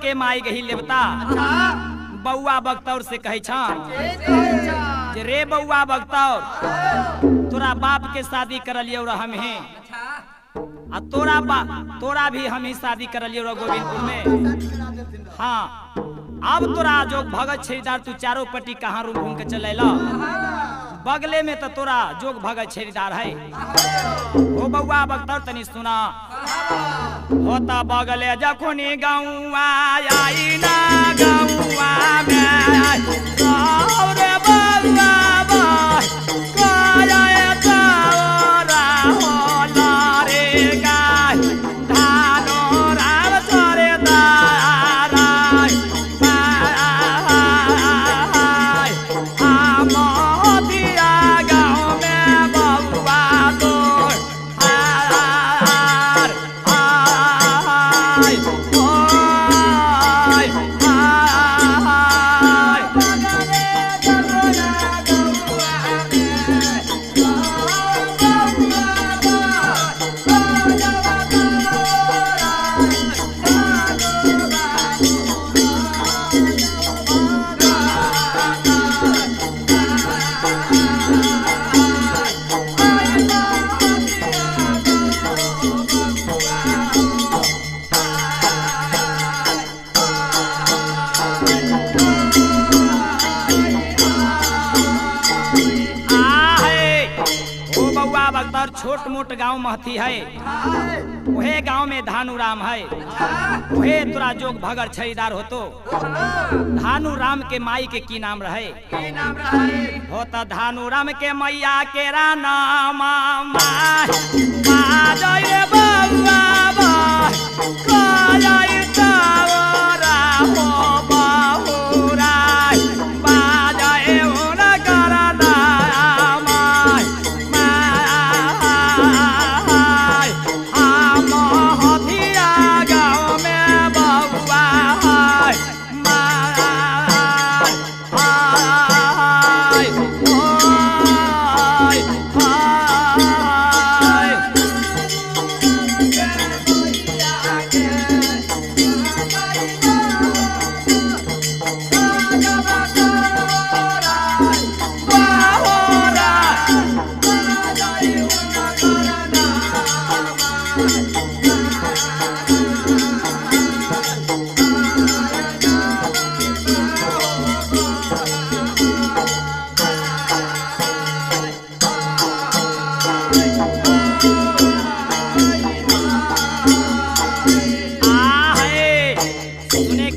के माई गही लेवता बउआ बगतौर से कहे जे रे बउआ बगतौर तोरा बाप के शादी करलियो र हम हैं आ तोरा भी हम ही शादी करलियो र गोविंदपुर में। हाँ अब तोरा जो भगत छेरीदार तू चारों पट्टी कहाँ रूम घूम के चलेला बगले में तो तोरा जोग भगत छेरीदार है। हो बउआ बगतौर तनी सुना होता बगले जखनी गौआ आई ना गौआ में रे बउआ बाय काया तारा होला रे गाय धानो राम करे दारा बाय हम दिया गाँव में बउआ तो छोट मोट गांव महती है वहे गांव में धानु राम है वहे तोरा जोग भगर छईदार हो तो धानु राम के माई के की नाम रहे होता धानु राम के मैया के नाम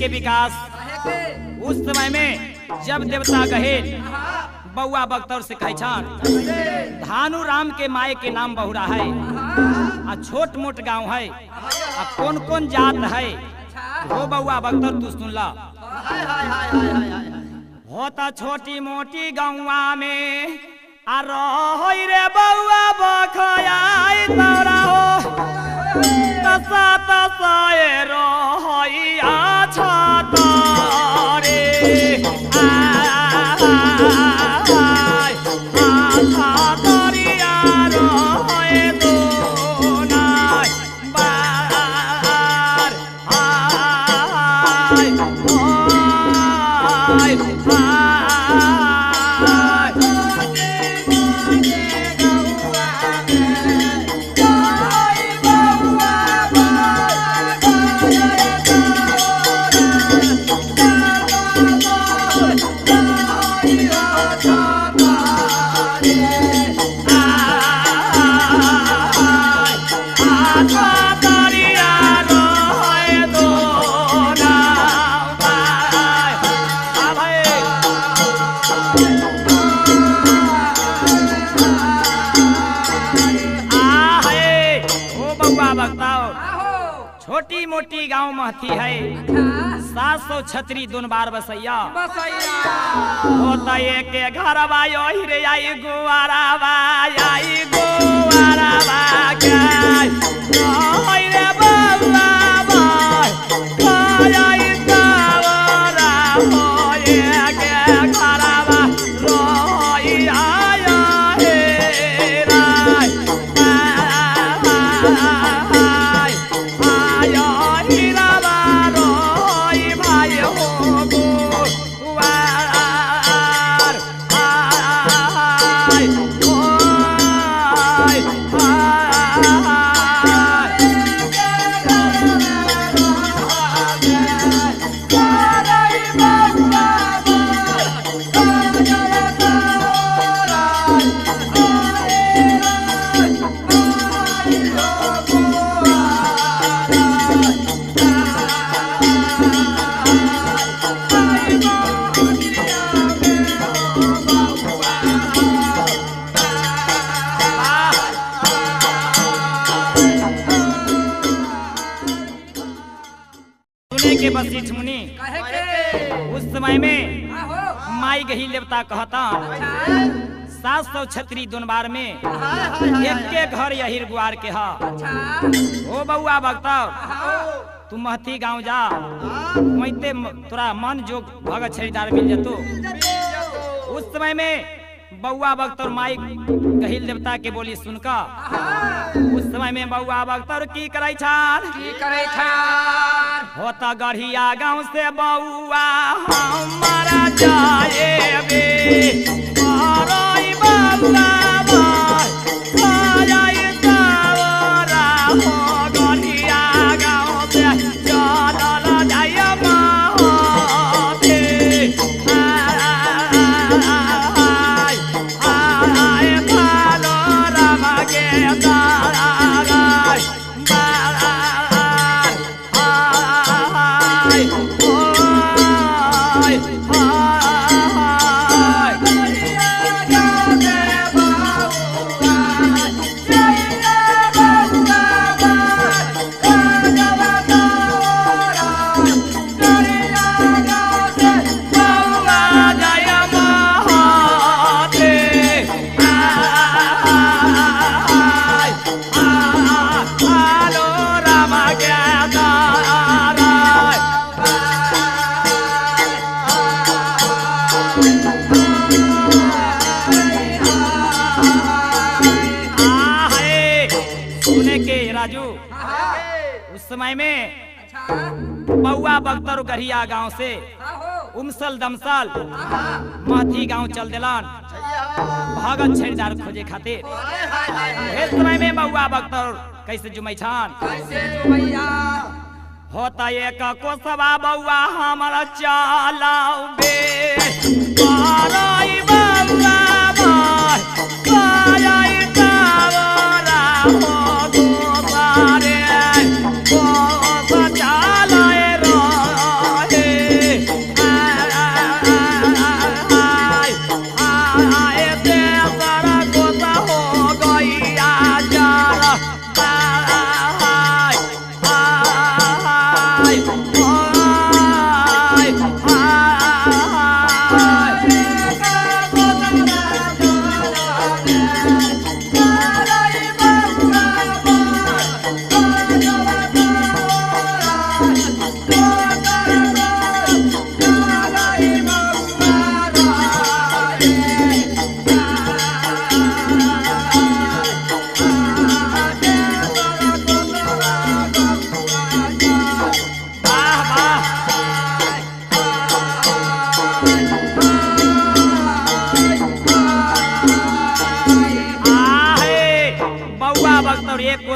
के विकास। उस समय में जब देवता गहे बउआ बख्तर से कहे छन धानु राम के माए के नाम बहुरा है आ छोट मोट गांव है आ कौन कौन जात है वो बउआ बख्तर तू सुन ला। होता छोटी मोटी गौवा में आ रहोई रे बउआ बखयाई तोरा हो तसा तसा ए रहोई आछा तारे छोटी मोटी गांव महती है 700 छतरी दोन बार बसैया होता एक घर बायो हिरे आई गुआरा आई गुआरा क्या रे बउआ आई तावरा हो एक घरवा रोई आया हे राय के वशिष्ठ मुनि उस समय में माई गही देवता कहता 700 छतरी दोन बार में एक के घर यही गुआर के हा ओ बउआ बख्तर तू महती गांव जा वैते तोरा मन जो भगत छरीदार मिल जतो। उस समय में बउआ बख्तर माई गहिल देवता के बोली सुनका उस समय में बउआ बख्तर की करे होता गढ़िया गांव से बउआ हमारा जाए बे मारोई बउआ समय में बउआ बख्तर गढ़िया गांव से उमसल दमसल महती गांव चल दिलन भगत छेड़दार खोजे खातिर। इस समय में बउआ बख्तर कैसे जुमै छान होता एक कोसवा बउआ हमारा चलाओ बे बाराई बउआ बाराई तावरा हो दो सारे को सचालाए रहे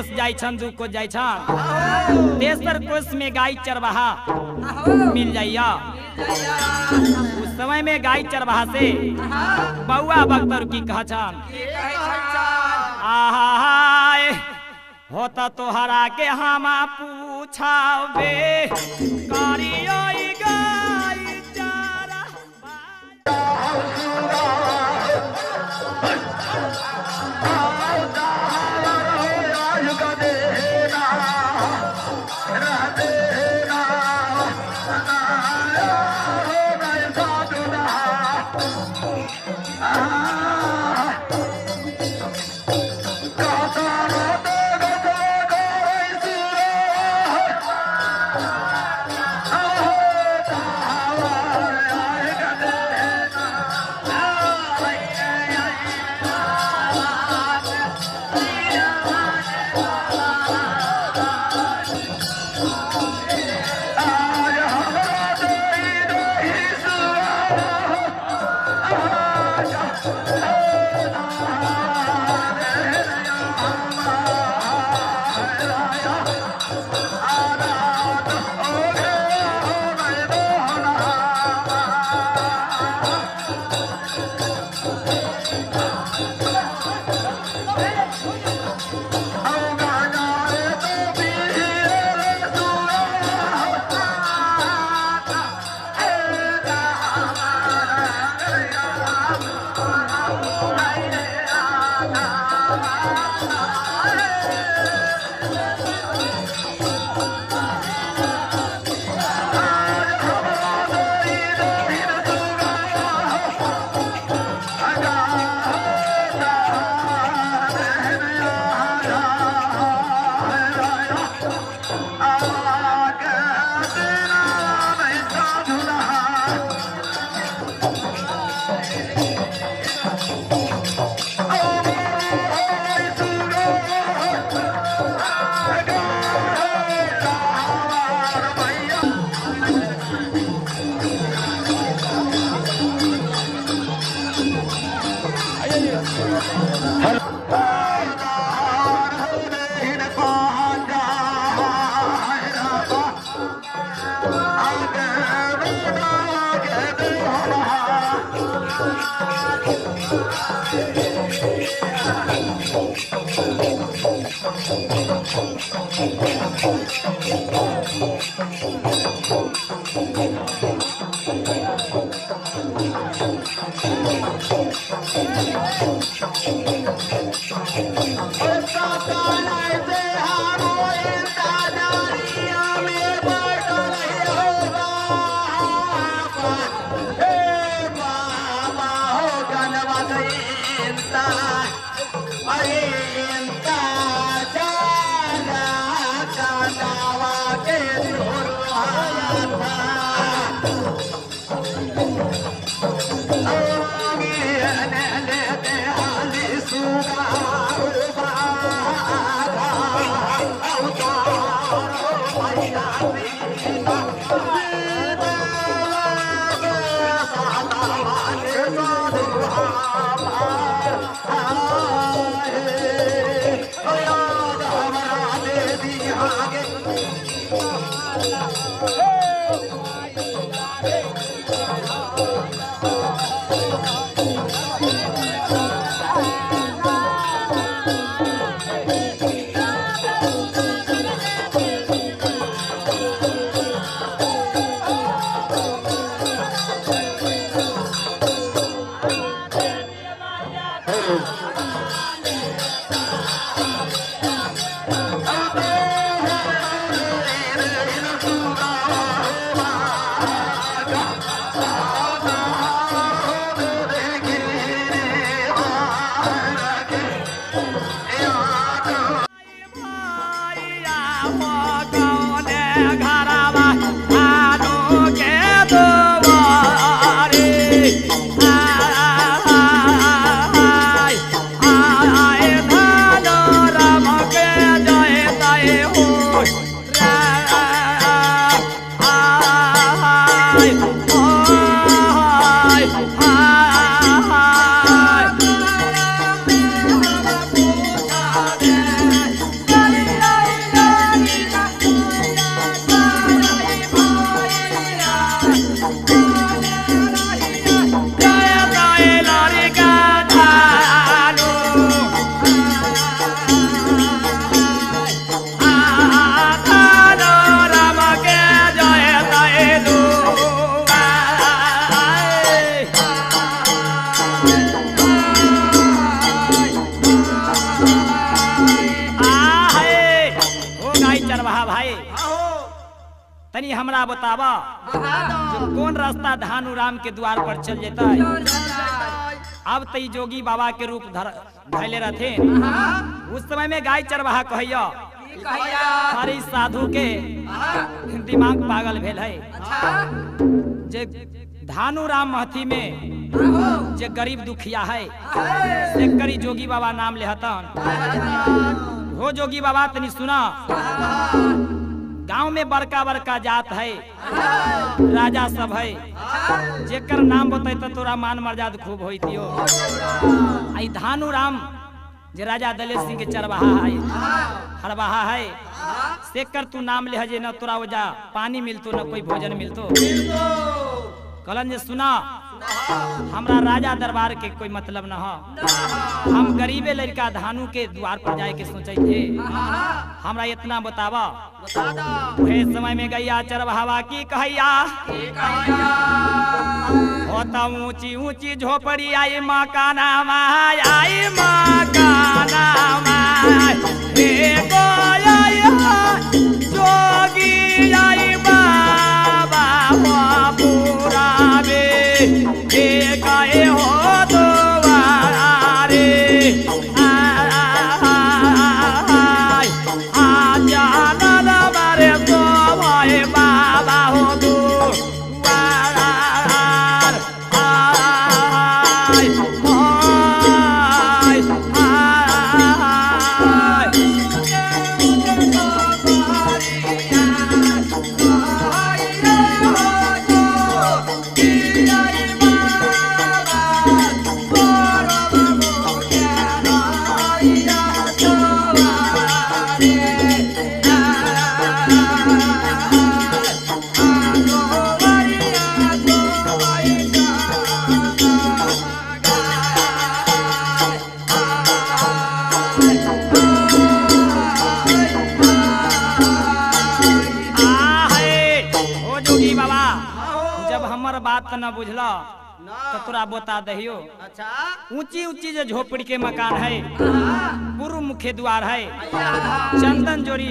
कोस जाय छन 2 कोस जाय छन तेसर कोस में गाय चरवाहा मिल जाइया। उस समय में गाय चरवाहा से बउआ बख्तर की कहा छन आहाय होता तोहरा के हमा पूछावे कारियो गाय चारा तनी हमरा बतावा जो कौन रास्ता धानु राम के द्वार पर चल जेता है। अब तई जोगी बाबा के रूप धैले रहते। उस समय में गाय चरवाहा कहैया सारी साधु के दिमाग पागल भेल है। जे धानु राम महती में जे गरीब दुखिया है से करी जोगी बाबा नाम लेहतन। हो जोगी बाबा तनी सुना, गांव में बड़का बड़का जात है, राजा सब है, जेकर नाम बताई तो तोरा मान मर्यादा खूब होई दियो। आई धानु राम जे राजा दलेर सिंह के चरवाहा है, हरवाहा है, सेकर तू नाम ले जे न तोरा वजा पानी मिलतो न कोई भोजन मिलतो। कलन जे सुना, हमरा राजा दरबार के कोई मतलब न हो, हम गरीबे लड़का धानु के द्वार पर जाए के सोचे थे। हमरा इतना बतावा। वही समय में गैया चरवाहा की कहैया होता ऊंची ऊंची झोपड़ी आई मकाना माय, आई मकाना माय, जोगी आई बाबा पूरा गए हो दोबारे बाबा हो दो बात न बुझला तो तोरा बता दहियो। अच्छा, ऊंची ऊंची जो झोपड़ी के मकान है, पूर्व मुख्य द्वार है, चंदन जोड़ी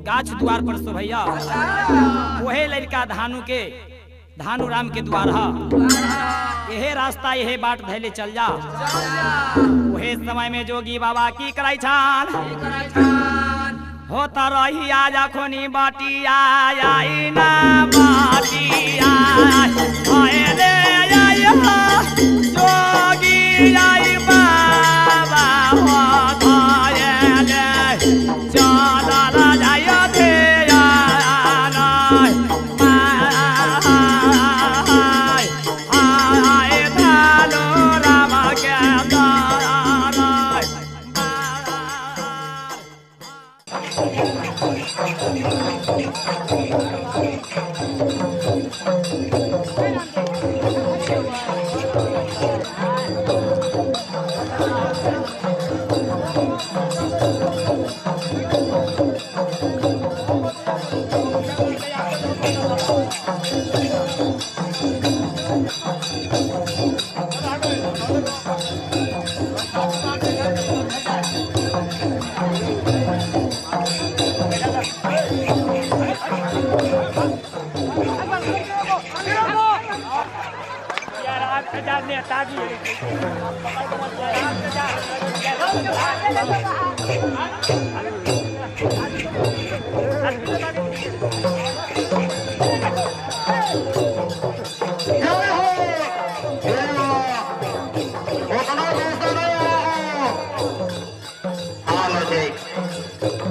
गाछ द्वार पर शोभैया, वही लड़का धानु राम के द्वार है। यही रास्ता यही बाट धैले चल जा। वही समय में जोगी बाबा की कराई छान होता रही आजा खोनी बाटिया आई ना बाटिया जोगी आई बाबा चला जायो थे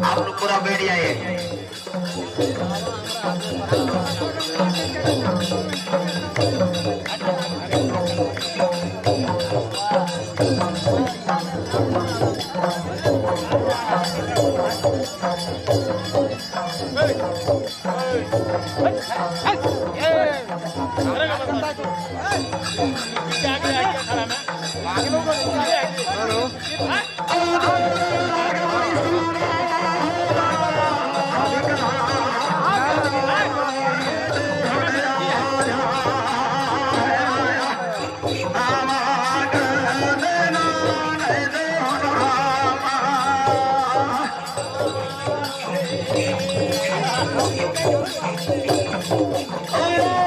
आप लोग पूरा बैठ जाइए। Thank you. अरे